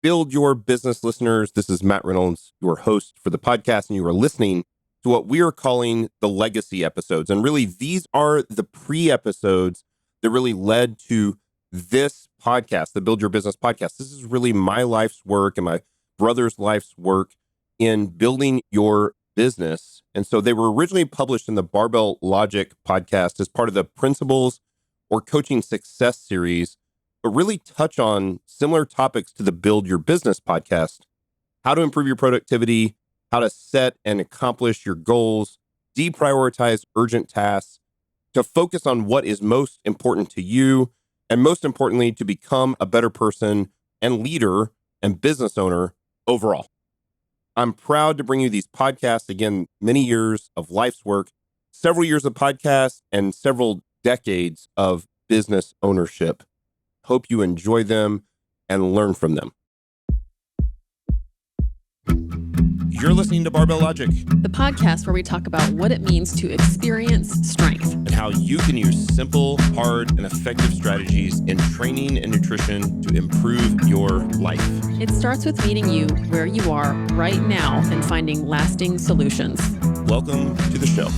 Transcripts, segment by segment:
Build Your Business listeners. This is Matt Reynolds, your host for the podcast, and you are listening to what we are calling the legacy episodes. And really, these are the pre-episodes that really led to this podcast, the Build Your Business podcast. This is really my life's work and my brother's life's work in building your business. And so they were originally published in the Barbell Logic podcast as part of the Principles or Coaching Success series, but really touch on similar topics to the Build Your Business podcast: how to improve your productivity, how to set and accomplish your goals, deprioritize urgent tasks, to focus on what is most important to you, and most importantly, to become a better person and leader and business owner overall. I'm proud to bring you these podcasts. Again, many years of life's work, several years of podcasts, and several decades of business ownership. Hope you enjoy them and learn from them. You're listening to Barbell Logic, the podcast where we talk about what it means to experience strength and how you can use simple, hard, and effective strategies in training and nutrition to improve your life. It starts with meeting you where you are right now and finding lasting solutions. Welcome to the show.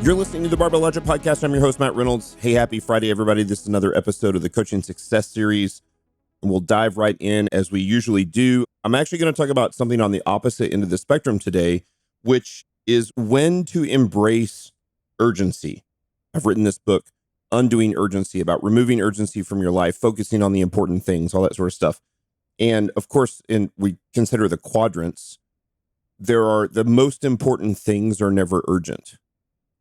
You're listening to the Barbell Logic podcast. I'm your host, Matt Reynolds. Hey, happy Friday, everybody. This is another episode of the Coaching Success series, and we'll dive right in as we usually do. I'm actually going to talk about something on the opposite end of the spectrum today, which is when to embrace urgency. I've written this book, Undoing Urgency, about removing urgency from your life, focusing on the important things, all that sort of stuff. And of course, we consider the quadrants. The most important things are never urgent.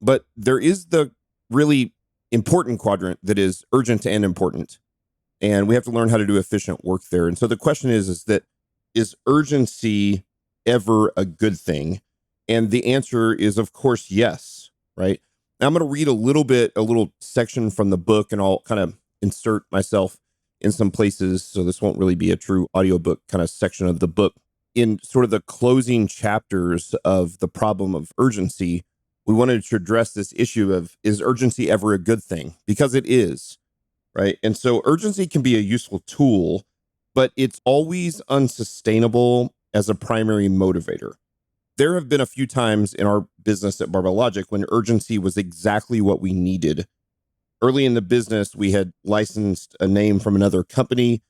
But there is the really important quadrant that is urgent and important. And we have to learn how to do efficient work there. And so the question is urgency ever a good thing? And the answer is, of course, yes, right? Now I'm going to read a little section from the book, and I'll kind of insert myself in some places. So this won't really be a true audiobook kind of section of the book. In sort of the closing chapters of the problem of urgency, we wanted to address this issue of, is urgency ever a good thing? Because it is, right? And so urgency can be a useful tool, but it's always unsustainable as a primary motivator. There have been a few times in our business at Barbell Logic when urgency was exactly what we needed. Early in the business, we had licensed a name from another company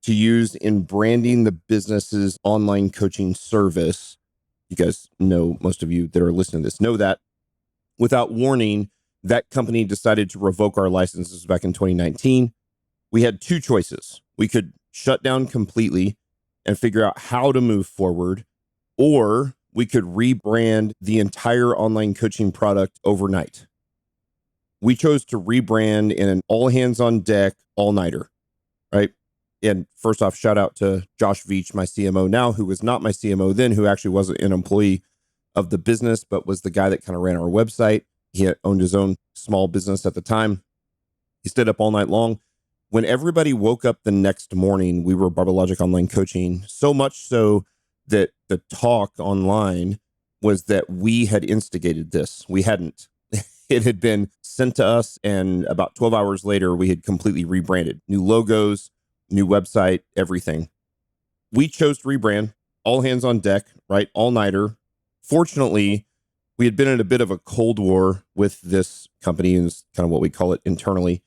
to use in branding the business's online coaching service. You guys know, most of you that are listening to this know that. Without warning, that company decided to revoke our licenses back in 2019. We had two choices. We could shut down completely and figure out how to move forward, or we could rebrand the entire online coaching product overnight. We chose to rebrand in an all hands on deck, all-nighter, right? And first off, shout out to Josh Veach, my CMO now, who was not my CMO then, who actually wasn't an employee of the business, but was the guy that kind of ran our website. He had owned his own small business at the time. He stayed up all night long. When everybody woke up the next morning, we were Barbell Logic Online Coaching, so much so that the talk online was that we had instigated this. We hadn't. It had been sent to us, and about 12 hours later, we had completely rebranded. New logos, new website, everything. We chose to rebrand, all hands on deck, right? All-nighter. Fortunately, we had been in a bit of a cold war with this company, and it's kind of what we call it internally.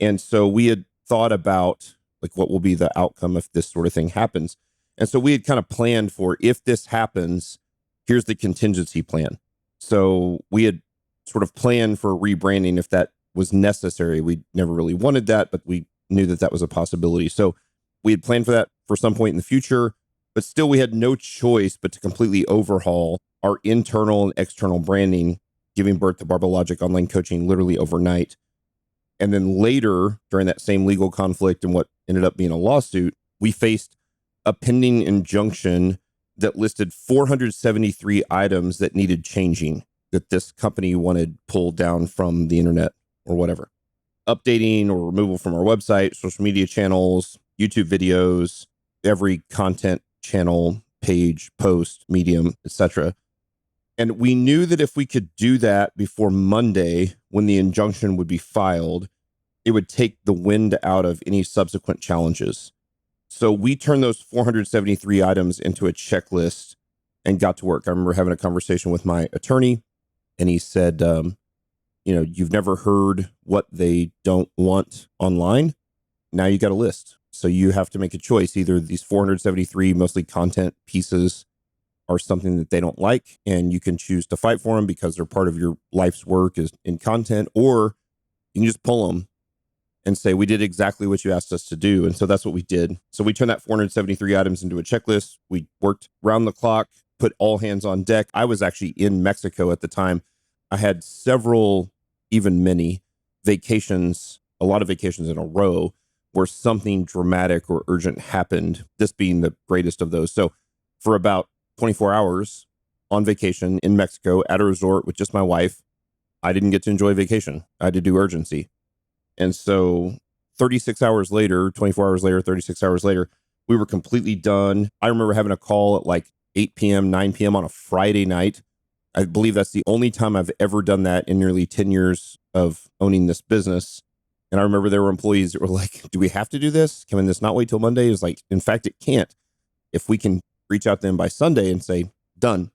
And so we had thought about like what will be the outcome if this sort of thing happens. And so we had kind of planned for, if this happens, here's the contingency plan. So we had sort of planned for rebranding if that was necessary. We never really wanted that, but we knew that that was a possibility. So we had planned for that for some point in the future, but still we had no choice but to completely overhaul our internal and external branding, giving birth to Barbell Logic Online Coaching literally overnight. And then later, during that same legal conflict and what ended up being a lawsuit, we faced a pending injunction that listed 473 items that needed changing, that this company wanted pulled down from the internet or whatever. Updating or removal from our website, social media channels, YouTube videos, every content channel, page, post, medium, etc. And we knew that if we could do that before Monday, when the injunction would be filed, it would take the wind out of any subsequent challenges. So we turned those 473 items into a checklist and got to work. I remember having a conversation with my attorney, and he said, you've never heard what they don't want online. Now you got a list. So you have to make a choice. Either these 473 mostly content pieces are something that they don't like, and you can choose to fight for them because they're part of your life's work is in content, or you can just pull them and say, we did exactly what you asked us to do. And so that's what we did. So we turned that 473 items into a checklist. We worked round the clock, put all hands on deck. I was actually in Mexico at the time. I had several, even many vacations, a lot of vacations in a row where something dramatic or urgent happened, this being the greatest of those. So for about 24 hours on vacation in Mexico at a resort with just my wife, I didn't get to enjoy vacation. I had to do urgency. And so 36 hours later, 24 hours later, 36 hours later, we were completely done. I remember having a call at like 8 p.m., 9 p.m. on a Friday night. I believe that's the only time I've ever done that in nearly 10 years of owning this business. And I remember there were employees that were like, do we have to do this? Can this not wait till Monday? It was like, in fact, it can't. If we can reach out to them by Sunday and say, done,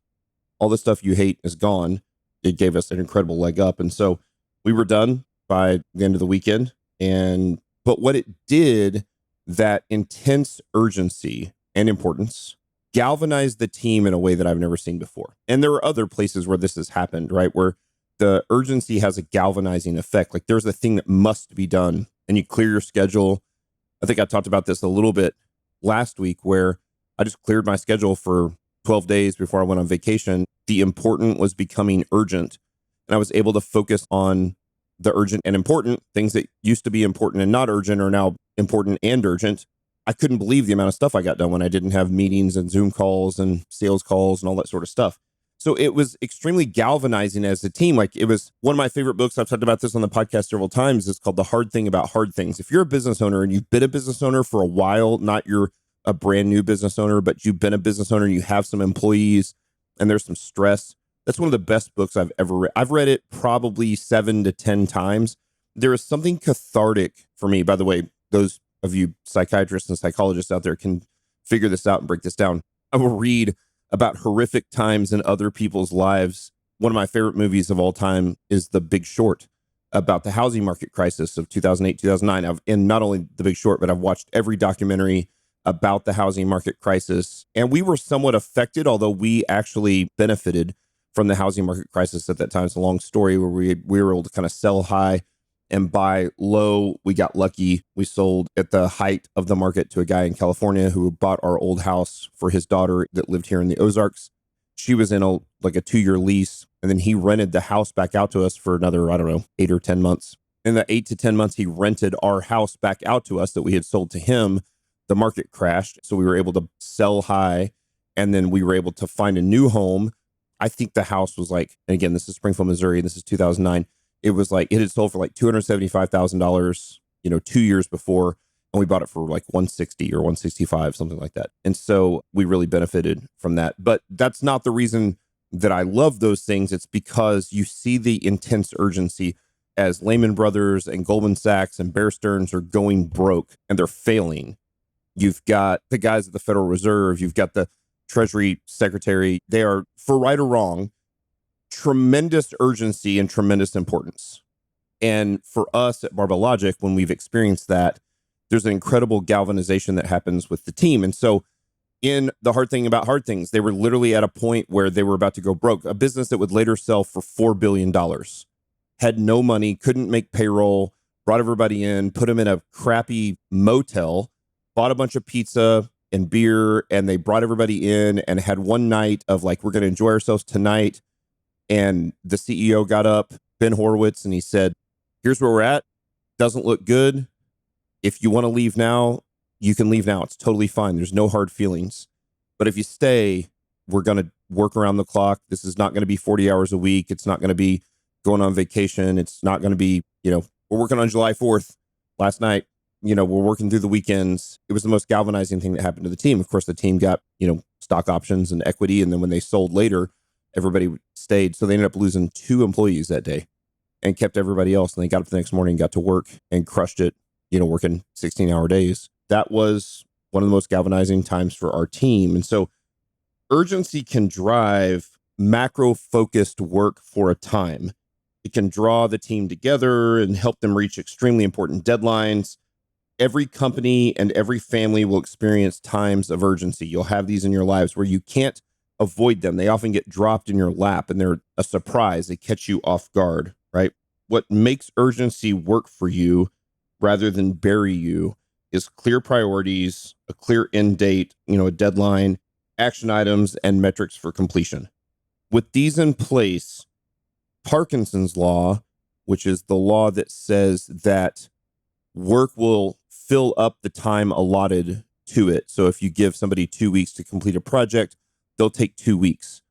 all the stuff you hate is gone, it gave us an incredible leg up. And so we were done by the end of the weekend. But what it did, that intense urgency and importance, galvanized the team in a way that I've never seen before. And there are other places where this has happened, right? Where the urgency has a galvanizing effect. Like there's a thing that must be done and you clear your schedule. I think I talked about this a little bit last week where I just cleared my schedule for 12 days before I went on vacation. The important was becoming urgent. And I was able to focus on the urgent and important. Things that used to be important and not urgent are now important and urgent. I couldn't believe the amount of stuff I got done when I didn't have meetings and Zoom calls and sales calls and all that sort of stuff. So it was extremely galvanizing as a team. Like it was one of my favorite books. I've talked about this on the podcast several times. It's called The Hard Thing About Hard Things. If you're a business owner and you've been a business owner for a while, not you're a brand new business owner, but you've been a business owner and you have some employees and there's some stress, that's one of the best books I've ever read. I've read it probably 7 to 10 times. There is something cathartic for me. By the way, those of you psychiatrists and psychologists out there can figure this out and break this down. I will read about horrific times in other people's lives. One of my favorite movies of all time is The Big Short, about the housing market crisis of 2008, 2009. And not only The Big Short, but I've watched every documentary about the housing market crisis. And we were somewhat affected, although we actually benefited from the housing market crisis at that time. It's a long story where we were able to kind of sell high and buy low. We got lucky. We sold at the height of the market to a guy in California who bought our old house for his daughter that lived here in the Ozarks. She was in a 2-year lease, and then he rented the house back out to us for another, 8 or 10 months. In the 8 to 10 months, he rented our house back out to us that we had sold to him. The market crashed, so we were able to sell high, and then we were able to find a new home. I think the house was and again, this is Springfield, Missouri, and this is 2009. It was it had sold for $275,000, 2 years before, and we bought it for $160 or $165, something like that. And so we really benefited from that. But that's not the reason that I love those things. It's because you see the intense urgency as Lehman Brothers and Goldman Sachs and Bear Stearns are going broke and they're failing. You've got the guys at the Federal Reserve, you've got the Treasury Secretary. They are, for right or wrong, tremendous urgency and tremendous importance. And for us at Barbell Logic, when we've experienced that, there's an incredible galvanization that happens with the team. And so in The Hard Thing About Hard Things, they were literally at a point where they were about to go broke. A business that would later sell for $4 billion, had no money, couldn't make payroll, brought everybody in, put them in a crappy motel, bought a bunch of pizza and beer, and they brought everybody in and had one night of we're going to enjoy ourselves tonight. And the CEO got up, Ben Horowitz, and he said, here's where we're at. Doesn't look good. If you want to leave now, you can leave now. It's totally fine. There's no hard feelings. But if you stay, we're going to work around the clock. This is not going to be 40 hours a week. It's not going to be going on vacation. It's not going to be, we're working on July 4th last night. we're working through the weekends. It was the most galvanizing thing that happened to the team. Of course, the team got, stock options and equity. And then when they sold later, everybody stayed. So they ended up losing 2 employees that day and kept everybody else. And they got up the next morning, got to work and crushed it, working 16-hour days. That was one of the most galvanizing times for our team. And so urgency can drive macro-focused work for a time. It can draw the team together and help them reach extremely important deadlines. Every company and every family will experience times of urgency. You'll have these in your lives where you can't avoid them. They often get dropped in your lap and they're a surprise. They catch you off guard, right? What makes urgency work for you rather than bury you is clear priorities, a clear end date, a deadline, action items, and metrics for completion. With these in place, Parkinson's law, which is the law that says that work will fill up the time allotted to it. So if you give somebody 2 weeks to complete a project, they'll take 2 weeks.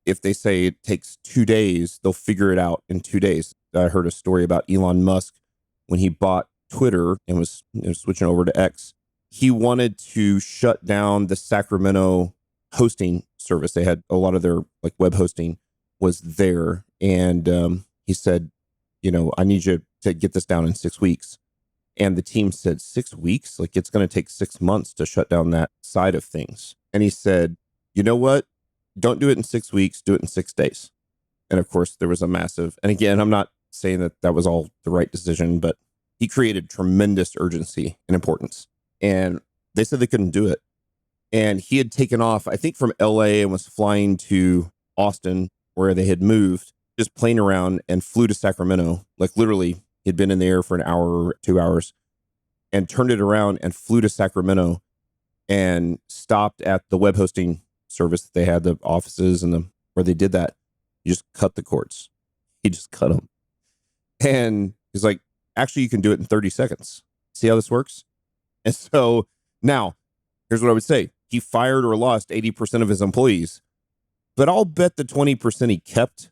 If they say it takes 2 days, they'll figure it out in 2 days. I heard a story about Elon Musk when he bought Twitter and was switching over to X. He wanted to shut down the Sacramento hosting service. They had a lot of their web hosting was there. And he said, I need you to get this down in 6 weeks. And the team said, 6 weeks? It's going to take 6 months to shut down that side of things. And he said, you know what? Don't do it in 6 weeks, do it in 6 days. And of course, there was a massive, and again, I'm not saying that was all the right decision, but he created tremendous urgency and importance. And they said they couldn't do it. And he had taken off, I think, from LA and was flying to Austin, where they had moved, just playing around, and flew to Sacramento. Literally, he'd been in the air for an hour or 2 hours and turned it around and flew to Sacramento and stopped at the web hosting service that they had, the offices and where they did that. He just cut the cords. He just cut them. And he's like, actually, you can do it in 30 seconds. See how this works? And so now, here's what I would say. He fired or lost 80% of his employees, but I'll bet the 20% he kept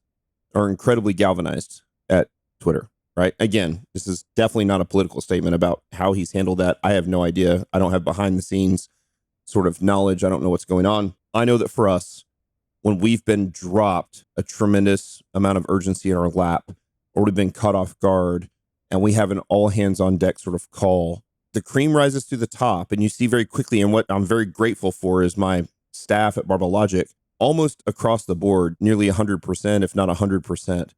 are incredibly galvanized at Twitter, right? Again, this is definitely not a political statement about how he's handled that. I have no idea. I don't have behind the scenes sort of knowledge. I don't know what's going on. I know that for us, when we've been dropped a tremendous amount of urgency in our lap, or we've been caught off guard, and we have an all hands on deck sort of call, the cream rises to the top, and you see very quickly, and what I'm very grateful for is my staff at Barbell Logic, almost across the board, nearly 100%, if not 100%,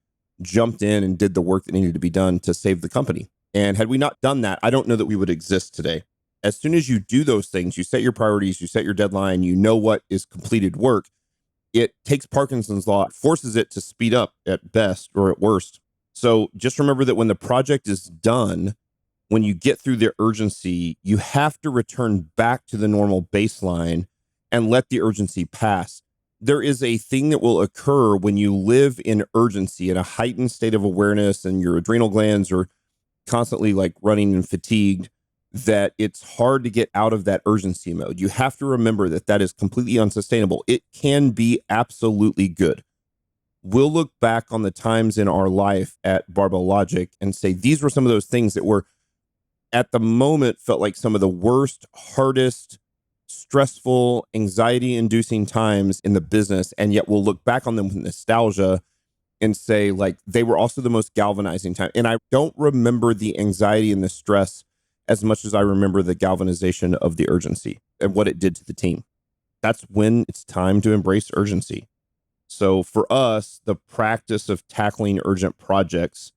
jumped in and did the work that needed to be done to save the company. And had we not done that, I don't know that we would exist today. As soon as you do those things, you set your priorities, you set your deadline, you know what is completed work, it takes Parkinson's law, forces it to speed up at best or at worst. So just remember that when the project is done, when you get through the urgency, you have to return back to the normal baseline and let the urgency pass. There is a thing that will occur when you live in urgency, in a heightened state of awareness, and your adrenal glands are constantly running and fatigued, that it's hard to get out of that urgency mode. You have to remember that is completely unsustainable. It can be absolutely good. We'll look back on the times in our life at Barbell Logic and say, these were some of those things that were at the moment felt like some of the worst, hardest, stressful, anxiety-inducing times in the business. And yet we'll look back on them with nostalgia and say, they were also the most galvanizing time. And I don't remember the anxiety and the stress as much as I remember the galvanization of the urgency and what it did to the team. That's when it's time to embrace urgency. So for us, the practice of tackling urgent projects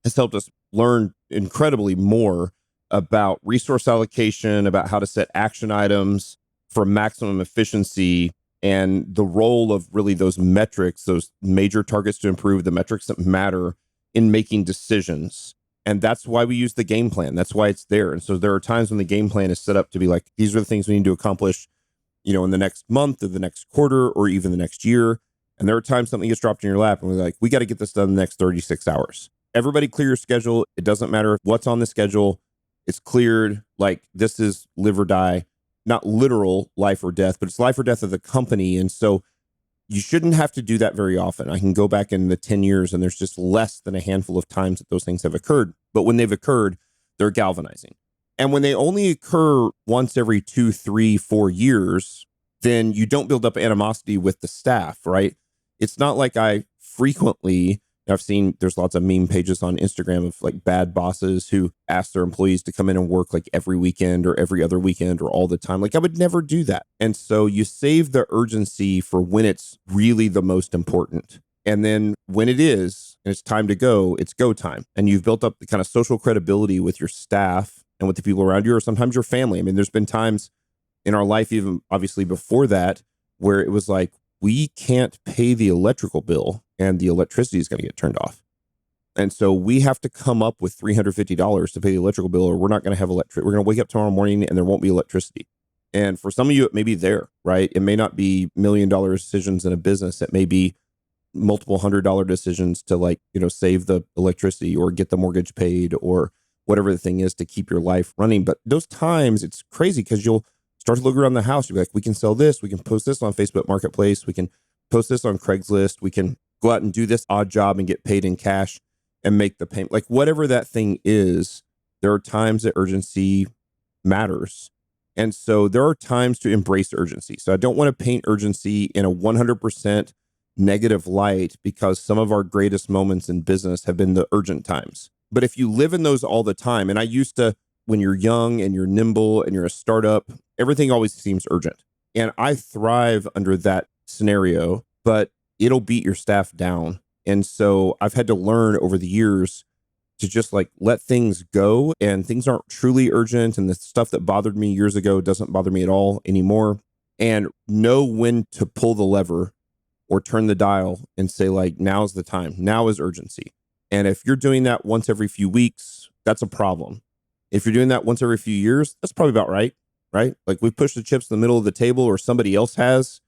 has helped us learn incredibly more about resource allocation, about how to set action items for maximum efficiency, and the role of really those metrics, those major targets to improve, the metrics that matter in making decisions. And that's why we use the game plan. That's why it's there. And so there are times when the game plan is set up to be these are the things we need to accomplish, in the next month or the next quarter or even the next year. And there are times something gets dropped in your lap and we're we got to get this done in the next 36 hours. Everybody clear your schedule. It doesn't matter what's on the schedule. It's cleared. This is live or die, not literal life or death, but it's life or death of the company. And so you shouldn't have to do that very often. I can go back in the 10 years and there's just less than a handful of times that those things have occurred. But when they've occurred, they're galvanizing. And when they only occur once every 2, 3, 4 years, then you don't build up animosity with the staff, right? It's not like I've seen there's lots of meme pages on Instagram of like bad bosses who ask their employees to come in and work like every weekend or every other weekend or all the time. Like I would never do that. And so you save the urgency for when it's really the most important. And then when it is, and it's time to go, it's go time. And you've built up the kind of social credibility with your staff and with the people around you, or sometimes your family. I mean, there's been times in our life, even obviously before that, where it was like, we can't pay the electrical bill and the electricity is going to get turned off. And so we have to come up with $350 to pay the electrical bill, or we're not going to have electric. We're going to wake up tomorrow morning and there won't be electricity. And for some of you, it may be there, right? It may not be $1 million decisions in a business. It may be multiple $100 decisions to save the electricity or get the mortgage paid or whatever the thing is to keep your life running. But those times it's crazy because you'll start to look around the house. You'll be like, we can sell this. We can post this on Facebook Marketplace. We can post this on Craigslist. We can go out and do this odd job and get paid in cash and make the payment. Like whatever that thing is, there are times that urgency matters. And so there are times to embrace urgency. So I don't want to paint urgency in a 100% negative light because some of our greatest moments in business have been the urgent times. But if you live in those all the time, and I used to, when you're young and you're nimble and you're a startup, everything always seems urgent. And I thrive under that scenario, but it'll beat your staff down. And so I've had to learn over the years to just let things go, and things aren't truly urgent. And the stuff that bothered me years ago doesn't bother me at all anymore, and know when to pull the lever or turn the dial and say now's the time. Now is urgency. And if you're doing that once every few weeks, that's a problem. If you're doing that once every few years, that's probably about right? Like we've pushed the chips in the middle of the table or somebody else has,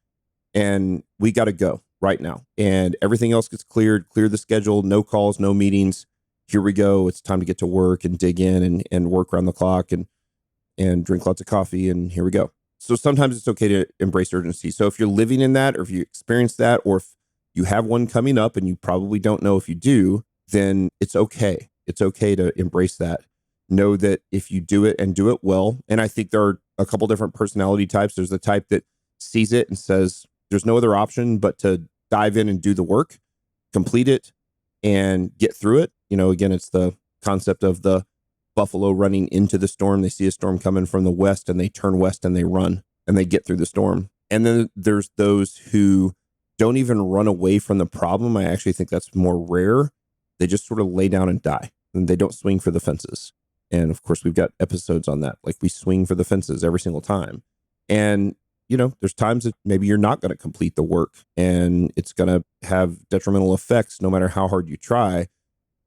and we got to go right now. And everything else gets cleared, clear the schedule, no calls, no meetings. Here we go. It's time to get to work and dig in and work around the clock and drink lots of coffee. And here we go. So sometimes it's okay to embrace urgency. So if you're living in that, or if you experience that, or if you have one coming up and you probably don't know if you do, then it's okay. It's okay to embrace that. Know that if you do it and do it well, and I think there are a couple different personality types. There's the type that sees it and says, there's no other option but to dive in and do the work, complete it, and get through it. Again, it's the concept of the buffalo running into the storm. They see a storm coming from the west and they turn west and they run and they get through the storm. And then there's those who don't even run away from the problem. I actually think that's more rare. They just sort of lay down and die, and they don't swing for the fences. And of course, we've got episodes on that. We swing for the fences every single time. And there's times that maybe you're not going to complete the work and it's going to have detrimental effects no matter how hard you try,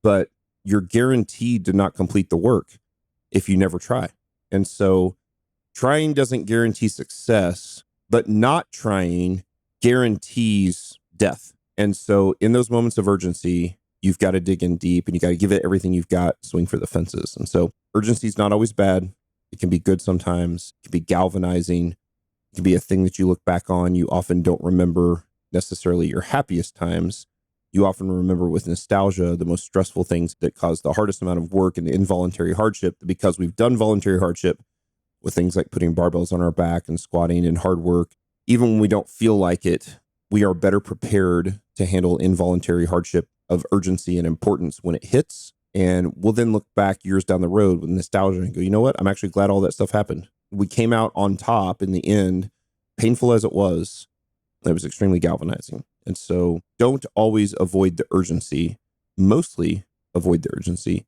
but you're guaranteed to not complete the work if you never try. And so trying doesn't guarantee success, but not trying guarantees death. And so in those moments of urgency, you've got to dig in deep and you got to give it everything you've got, swing for the fences. And so urgency is not always bad. It can be good sometimes. It can be galvanizing. It can be a thing that you look back on. You often don't remember necessarily your happiest times. You often remember with nostalgia the most stressful things that cause the hardest amount of work and involuntary hardship, because we've done voluntary hardship with things like putting barbells on our back and squatting and hard work. Even when we don't feel like it, we are better prepared to handle involuntary hardship of urgency and importance when it hits. And we'll then look back years down the road with nostalgia and go, you know what? I'm actually glad all that stuff happened. We came out on top in the end, painful as it was extremely galvanizing. And so don't always avoid the urgency, mostly avoid the urgency,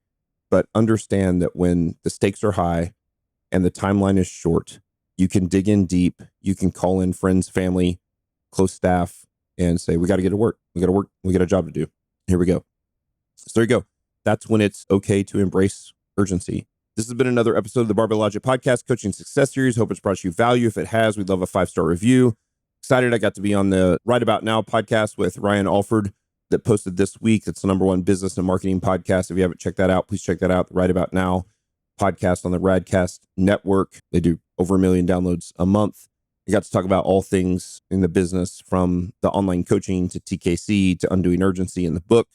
but understand that when the stakes are high and the timeline is short, you can dig in deep. You can call in friends, family, close staff, and say, we got to get to work. We got to work. We got a job to do. Here we go. So there you go. That's when it's okay to embrace urgency. This has been another episode of the Barbell Logic Podcast Coaching Success Series. Hope it's brought you value. If it has, we'd love a 5-star review. Excited I got to be on the Right About Now podcast with Ryan Alford that posted this week. It's the #1 business and marketing podcast. If you haven't checked that out, please check that out. The Right About Now podcast on the Radcast Network. They do over 1 million downloads a month. We got to talk about all things in the business, from the online coaching to TKC to undoing urgency in the book.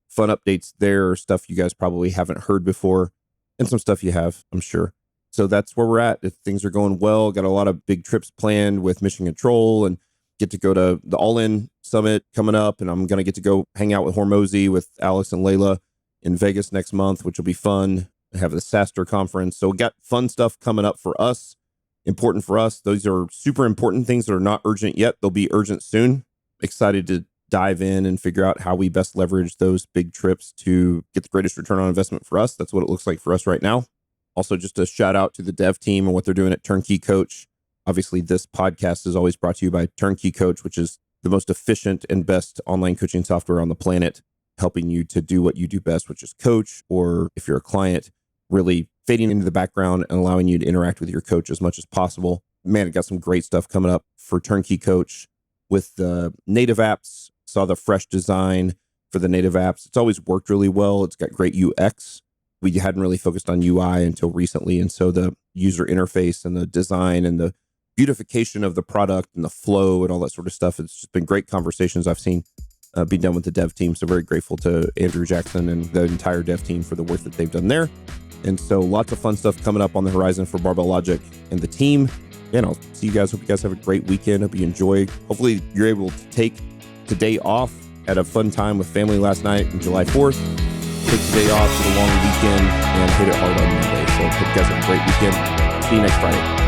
Fun updates there, stuff you guys probably haven't heard before, and some stuff you have, I'm sure. So that's where we're at. If things are going well, got a lot of big trips planned with Mission Control, and get to go to the All In Summit coming up. And I'm going to get to go hang out with Hormozy with Alex and Layla in Vegas next month, which will be fun. I have the SaaStr conference. So we got fun stuff coming up for us, important for us. Those are super important things that are not urgent yet. They'll be urgent soon. Excited to dive in and figure out how we best leverage those big trips to get the greatest return on investment for us. That's what it looks like for us right now. Also, just a shout out to the dev team and what they're doing at Turnkey Coach. Obviously, this podcast is always brought to you by Turnkey Coach, which is the most efficient and best online coaching software on the planet, helping you to do what you do best, which is coach, or if you're a client, really fading into the background and allowing you to interact with your coach as much as possible. Man, it got some great stuff coming up for Turnkey Coach with the native apps. Saw the fresh design for the native apps. It's always worked really well. It's got great UX. We hadn't really focused on UI until recently. And so the user interface and the design and the beautification of the product and the flow and all that sort of stuff, it's just been great conversations I've seen be done with the dev team. So very grateful to Andrew Jackson and the entire dev team for the work that they've done there. And so lots of fun stuff coming up on the horizon for Barbell Logic and the team. And I'll see you guys. Hope you guys have a great weekend. Hope you enjoy. Hopefully you're able to take today off. Had a fun time with family last night on July 4th. Take today off for the long weekend and hit it hard on Monday. So hope you guys have a great weekend. See you next Friday.